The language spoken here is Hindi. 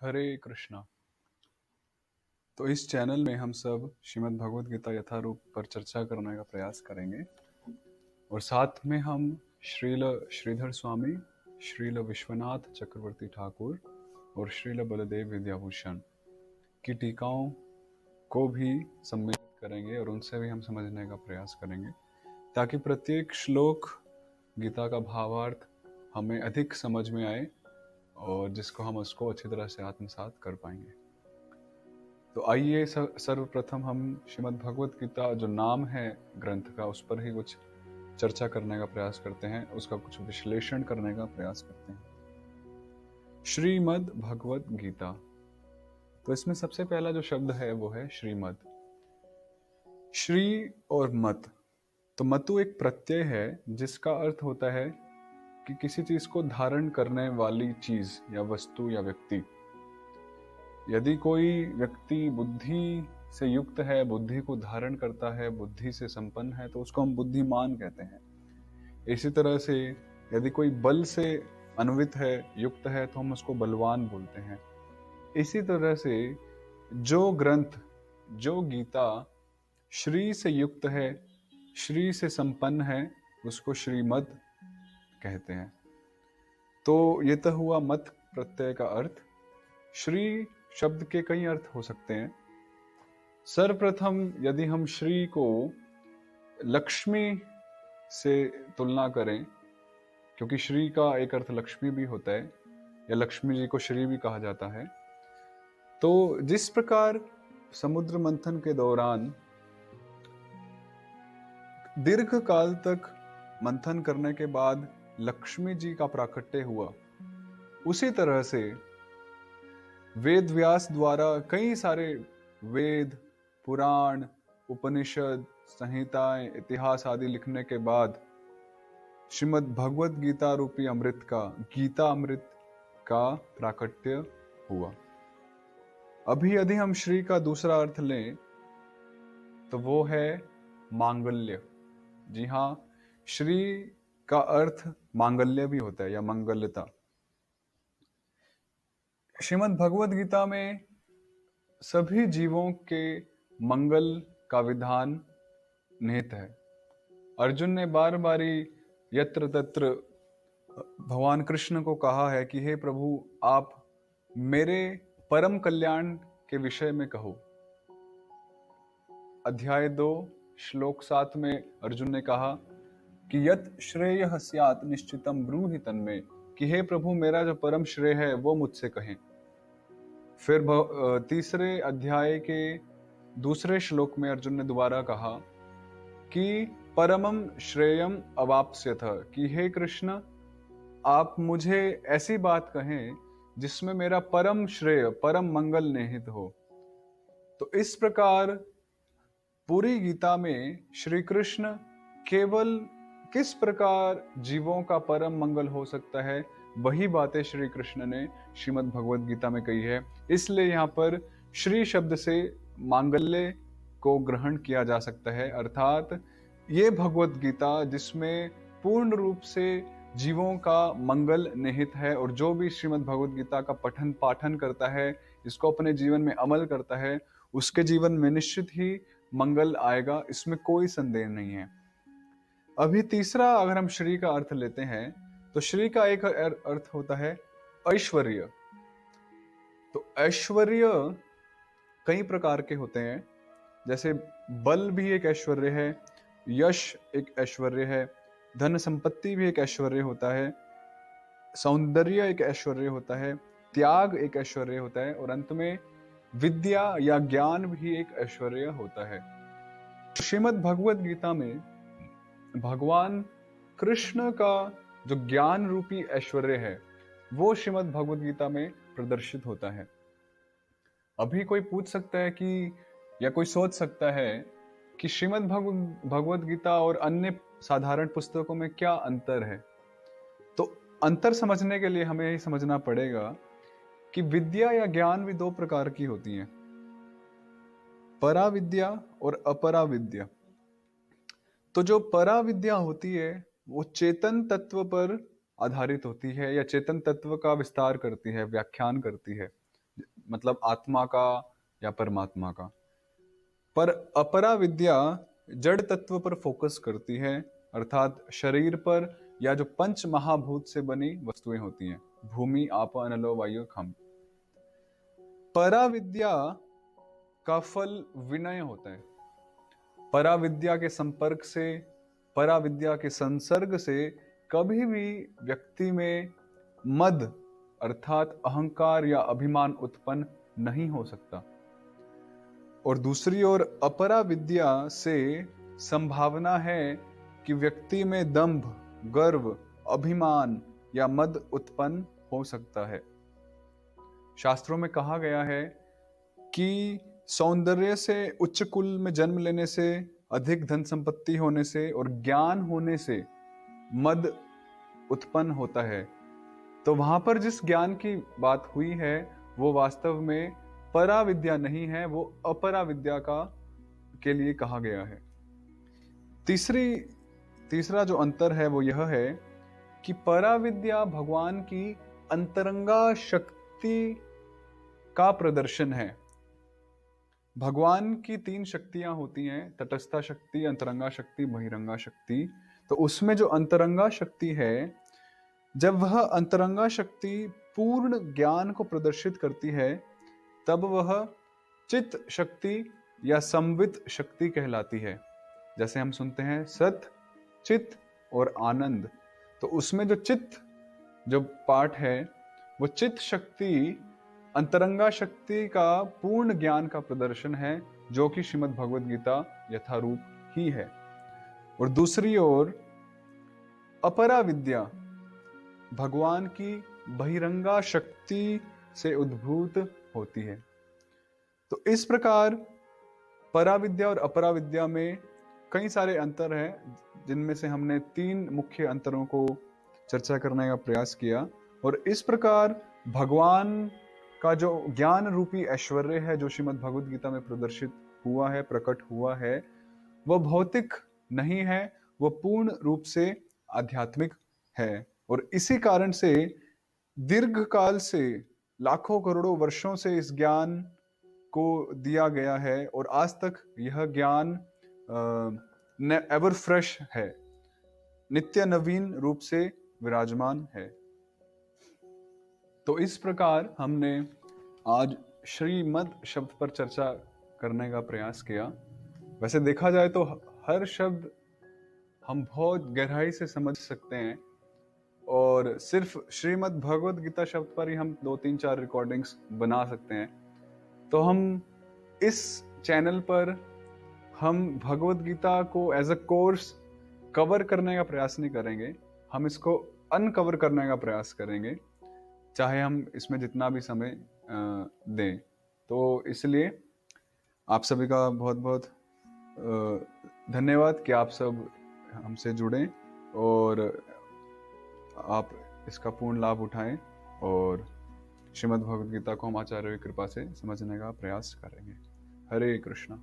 हरे कृष्णा। तो इस चैनल में हम सब श्रीमद् भगवद गीता यथारूप पर चर्चा करने का प्रयास करेंगे और साथ में हम श्रील श्रीधर स्वामी, श्रील विश्वनाथ चक्रवर्ती ठाकुर और श्रील बलदेव विद्याभूषण की टीकाओं को भी सम्मिलित करेंगे और उनसे भी हम समझने का प्रयास करेंगे ताकि प्रत्येक श्लोक गीता का भावार्थ हमें अधिक समझ में आए और जिसको हम उसको अच्छी तरह से आत्मसात कर पाएंगे। तो आइए सर्वप्रथम हम श्रीमद् भगवत गीता जो नाम है ग्रंथ का उस पर ही कुछ चर्चा करने का प्रयास करते हैं, उसका कुछ विश्लेषण करने का प्रयास करते हैं। श्रीमद् भगवत गीता, तो इसमें सबसे पहला जो शब्द है वो है श्रीमद्। श्री और मत, तो मतु एक प्रत्यय है जिसका अर्थ होता है कि किसी चीज को धारण करने वाली चीज या वस्तु या व्यक्ति। यदि कोई व्यक्ति बुद्धि से युक्त है, बुद्धि को धारण करता है, बुद्धि से संपन्न है, तो उसको हम बुद्धिमान कहते हैं। इसी तरह से यदि कोई बल से अन्वित है, युक्त है, तो हम उसको बलवान बोलते हैं। इसी तरह से जो ग्रंथ, जो गीता श्री से युक्त है, श्री से संपन्न है, उसको श्रीमद् कहते हैं। तो ये तो हुआ मत प्रत्यय का अर्थ। श्री शब्द के कई अर्थ हो सकते हैं। सर्वप्रथम यदि हम श्री को लक्ष्मी से तुलना करें, क्योंकि श्री का एक अर्थ लक्ष्मी भी होता है या लक्ष्मी जी को श्री भी कहा जाता है, तो जिस प्रकार समुद्र मंथन के दौरान दीर्घ काल तक मंथन करने के बाद लक्ष्मी जी का प्राकट्य हुआ, उसी तरह से वेद व्यास द्वारा कई सारे वेद, पुराण, उपनिषद, संहिताएं, इतिहास आदि लिखने के बाद श्रीमद् भगवद गीता रूपी अमृत का, गीता अमृत का प्राकट्य हुआ। अभी यदि हम श्री का दूसरा अर्थ लें तो वो है मांगल्य। जी हाँ, श्री का अर्थ मांगल्य भी होता है या मंगलता। श्रीमद् भगवद गीता में सभी जीवों के मंगल का विधान निहित है। अर्जुन ने बार बारी यत्र तत्र भगवान कृष्ण को कहा है कि हे प्रभु, आप मेरे परम कल्याण के विषय में कहो। अध्याय 2 श्लोक 7 में अर्जुन ने कहा कि यत् श्रेयः स्यात् निश्चितम ब्रूहि तन्मे, कि हे प्रभु, मेरा जो परम श्रेय है वो मुझसे कहें। फिर तीसरे अध्याय के दूसरे श्लोक में अर्जुन ने दोबारा कहा कि परमम श्रेयम अवाप्स्यथ, कि हे कृष्ण, आप मुझे ऐसी बात कहें जिसमें मेरा परम श्रेय, परम मंगल निहित हो। तो इस प्रकार पूरी गीता में श्री कृष्ण केवल किस प्रकार जीवों का परम मंगल हो सकता है, वही बातें श्री कृष्ण ने श्रीमद् भगवद गीता में कही है। इसलिए यहाँ पर श्री शब्द से मांगल्य को ग्रहण किया जा सकता है, अर्थात ये भगवद गीता जिसमें पूर्ण रूप से जीवों का मंगल निहित है, और जो भी श्रीमद् भगवद गीता का पठन पाठन करता है, इसको अपने जीवन में अमल करता है, उसके जीवन में निश्चित ही मंगल आएगा, इसमें कोई संदेह नहीं है। अभी तीसरा अगर हम श्री का अर्थ लेते हैं तो श्री का एक अर्थ होता है ऐश्वर्य। तो ऐश्वर्य कई प्रकार के होते हैं, जैसे बल भी एक ऐश्वर्य है, यश एक ऐश्वर्य है, धन संपत्ति भी एक ऐश्वर्य होता है, सौंदर्य एक ऐश्वर्य होता है, त्याग एक ऐश्वर्य होता है, और अंत में विद्या या ज्ञान भी एक ऐश्वर्य होता है। श्रीमद् भगवद गीता में भगवान कृष्ण का जो ज्ञान रूपी ऐश्वर्य है वो श्रीमद् भगवद गीता में प्रदर्शित होता है। अभी कोई पूछ सकता है कि, या कोई सोच सकता है कि श्रीमद् भगवद गीता और अन्य साधारण पुस्तकों में क्या अंतर है। तो अंतर समझने के लिए हमें यही समझना पड़ेगा कि विद्या या ज्ञान भी दो प्रकार की होती है, परा विद्या और अपरा विद्या। तो जो परा विद्या होती है वो चेतन तत्व पर आधारित होती है या चेतन तत्व का विस्तार करती है, व्याख्यान करती है। मतलब आत्मा का या परमात्मा का। पर अपरा विद्या जड़ तत्व पर फोकस करती है, अर्थात शरीर पर या जो पंच महाभूत से बनी वस्तुएं होती हैं, भूमि, आप, अनलो, वायु, खम। परा विद्या का फल विनय होता है। परा विद्या के संपर्क से, परा विद्या के संसर्ग से कभी भी व्यक्ति में मद अर्थात अहंकार या अभिमान उत्पन्न नहीं हो सकता। और दूसरी ओर अपरा विद्या से संभावना है कि व्यक्ति में दंभ, गर्व, अभिमान या मद उत्पन्न हो सकता है। शास्त्रों में कहा गया है कि सौंदर्य से, उच्च कुल में जन्म लेने से, अधिक धन संपत्ति होने से और ज्ञान होने से मद उत्पन्न होता है। तो वहां पर जिस ज्ञान की बात हुई है वो वास्तव में परा विद्या नहीं है, वो अपरा विद्या के लिए कहा गया है। तीसरा जो अंतर है वो यह है कि परा विद्या भगवान की अंतरंगा शक्ति का प्रदर्शन है। भगवान की 3 शक्तियां होती हैं, तटस्था शक्ति, अंतरंगा शक्ति, बहिरंगा शक्ति। तो उसमें जो अंतरंगा शक्ति है, जब वह अंतरंगा शक्ति पूर्ण ज्ञान को प्रदर्शित करती है तब वह चित्त शक्ति या संवित शक्ति कहलाती है। जैसे हम सुनते हैं सत, चित्त और आनंद। तो उसमें जो चित्त जो पाठ है वो चित्त शक्ति अंतरंगा शक्ति का पूर्ण ज्ञान का प्रदर्शन है, जो कि श्रीमद् भगवद गीता यथारूप ही है। और दूसरी ओर अपरा विद्या भगवान की बहिरंगा शक्ति से उद्भूत होती है। तो इस प्रकार परा विद्या और अपरा विद्या में कई सारे अंतर हैं, जिनमें से हमने 3 मुख्य अंतरों को चर्चा करने का प्रयास किया। और इस प्रकार भगवान का जो ज्ञान रूपी ऐश्वर्य है, जो श्रीमद् भगवद गीता में प्रदर्शित हुआ है, प्रकट हुआ है, वह भौतिक नहीं है, वह पूर्ण रूप से आध्यात्मिक है। और इसी कारण से दीर्घ काल से, लाखों करोड़ों वर्षों से इस ज्ञान को दिया गया है और आज तक यह ज्ञान एवर फ्रेश है, नित्य नवीन रूप से विराजमान है। तो इस प्रकार हमने आज श्रीमद् शब्द पर चर्चा करने का प्रयास किया। वैसे देखा जाए तो हर शब्द हम बहुत गहराई से समझ सकते हैं, और सिर्फ श्रीमद् भगवद गीता शब्द पर ही हम 2-3-4 रिकॉर्डिंग्स बना सकते हैं। तो हम इस चैनल पर हम भगवद गीता को एज अ कोर्स कवर करने का प्रयास नहीं करेंगे, हम इसको अनकवर करने का प्रयास करेंगे, चाहे हम इसमें जितना भी समय दें। तो इसलिए आप सभी का बहुत बहुत धन्यवाद कि आप सब हमसे जुड़ें और आप इसका पूर्ण लाभ उठाएं और श्रीमद् भगवद गीता को हम आचार्य की कृपा से समझने का प्रयास करेंगे। हरे कृष्णा।